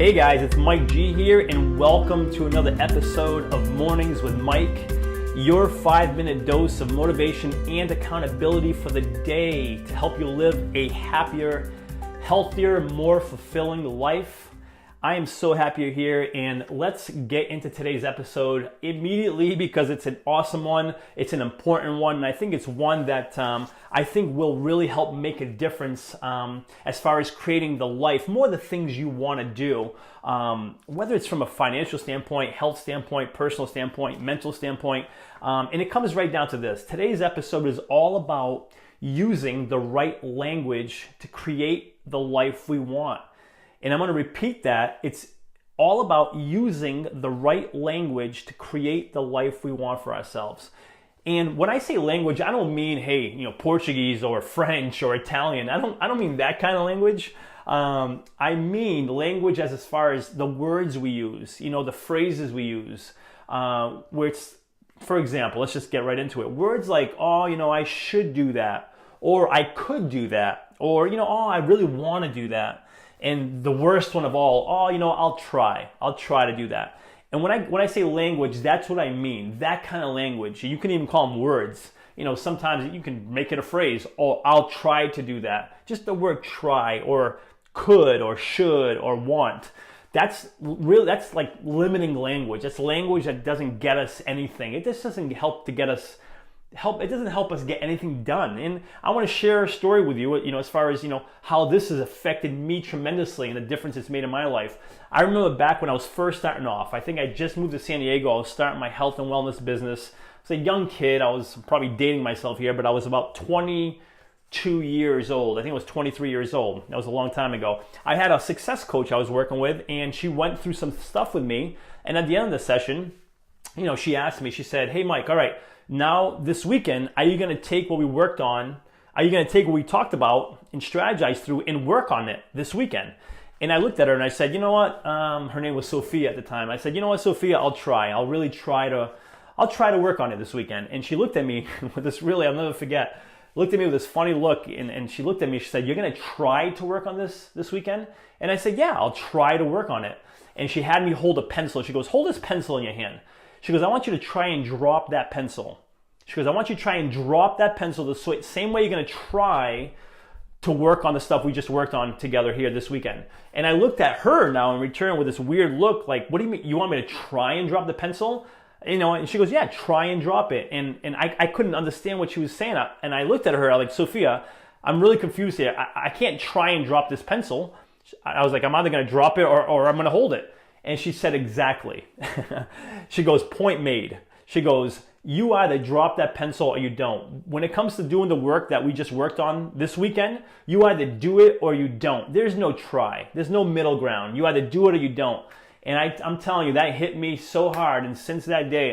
Hey guys, it's Mike G here, and welcome to another episode of Mornings with Mike, your 5-minute dose of motivation and accountability for the day to help you live a happier, healthier, more fulfilling life. I am so happy you're here, and let's get into today's episode immediately because it's an awesome one. It's an important one, and I think it's one that I think will really help make a difference as far as creating the life, more the things you want to do, whether it's from a financial standpoint, health standpoint, personal standpoint, mental standpoint, and it comes right down to this. Today's episode is all about using the right language to create the life we want. And I'm going to repeat that. It's all about using the right language to create the life we want for ourselves. And when I say language, I don't mean, Portuguese or French or Italian. I don't mean that kind of language. I mean language as far as the words we use, the phrases we use, where it's, for example, let's just get right into it. Words like, I should do that, or I could do that, or, I really want to do that. And the worst one of all, I'll try to do that. And when I say language, that's what I mean, that kind of language. You can even call them words. Sometimes you can make it a phrase, I'll try to do that. Just the word try, or could, or should, or want. That's like limiting language. That's language that doesn't get us anything. It just doesn't help to get us it doesn't help us get anything done. And I want to share a story with you, as far as, how this has affected me tremendously and the difference it's made in my life. I remember back when I was first starting off, I think I just moved to San Diego. I was starting my health and wellness business. I was a young kid. I was probably dating myself here, but I was about 22 years old. I think I was 23 years old. That was a long time ago. I had a success coach I was working with, and she went through some stuff with me. And at the end of the session, she asked me, she said, "Hey, Mike, all right, now this weekend, are you going to take what we worked on? Are you going to take what we talked about and strategize through and work on it this weekend?" And I looked at her and I said, "You know what?" Her name was Sophia at the time. I said, "You know what, Sophia? I'll try. I'll try to work on it this weekend." And she looked at me with this I'll never forget, looked at me with this funny look, and she looked at me, she said, "You're going to try to work on this weekend?" And I said, "Yeah, I'll try to work on it." And she had me hold a pencil. She goes, "Hold this pencil in your hand." She goes, "I want you to try and drop that pencil." She goes, "I want you to try and drop that pencil the same way you're going to try to work on the stuff we just worked on together here this weekend." And I looked at her now in return with this weird look like, "What do you mean? You want me to try and drop the pencil?" And she goes, "Yeah, try and drop it." And I couldn't understand what she was saying. And I looked at her, I was like, "Sophia, I'm really confused here. I can't try and drop this pencil." I was like, "I'm either going to drop it or I'm going to hold it." And she said, "Exactly." She goes, "Point made." She goes, "You either drop that pencil or you don't. When it comes to doing the work that we just worked on this weekend, you either do it or you don't. There's no try. There's no middle ground. You either do it or you don't." And I'm telling you, that hit me so hard. And since that day,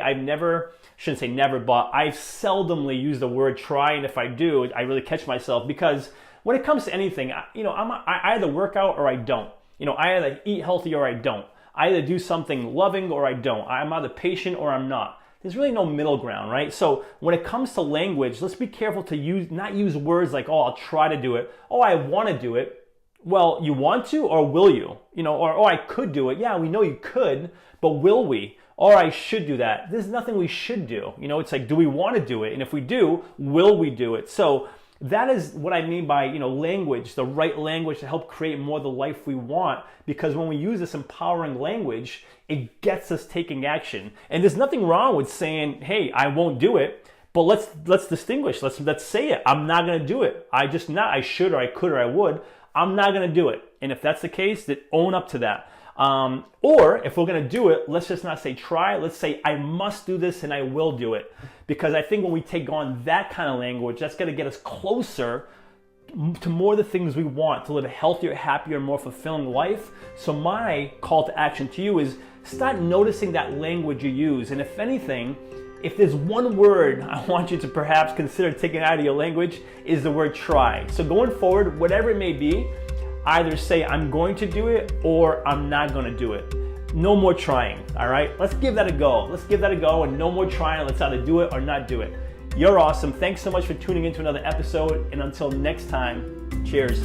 shouldn't say never, but I've seldomly used the word try. And if I do, I really catch myself, because when it comes to anything, I either work out or I don't. I either eat healthy or I don't. I either do something loving or I don't. I'm either patient or I'm not. There's really no middle ground, right? So when it comes to language, let's be careful to not use words like, "I'll try to do it." "I want to do it." Well, you want to, or will you? Or "I could do it." Yeah, we know you could, but will we? Or "I should do that." There's nothing we should do. It's like, do we want to do it? And if we do, will we do it? So that is what I mean by, language, the right language to help create more of the life we want. Because when we use this empowering language, it gets us taking action. And there's nothing wrong with saying, "Hey, I won't do it," but let's distinguish. Let's say it. I'm not going to do it. I should, or I could, or I would. I'm not going to do it. And if that's the case, then own up to that. Or if we're going to do it, let's just not say try. Let's say, "I must do this and I will do it." Because I think when we take on that kind of language, that's going to get us closer to more of the things we want, to live a healthier, happier, more fulfilling life. So my call to action to you is start noticing that language you use. And if anything, if there's one word I want you to perhaps consider taking out of your language, is the word try. So going forward, whatever it may be, either say, "I'm going to do it," or "I'm not going to do it." No more trying, all right? Let's give that a go. And no more trying. Let's either do it or not do it. You're awesome. Thanks so much for tuning in to another episode. And until next time, cheers.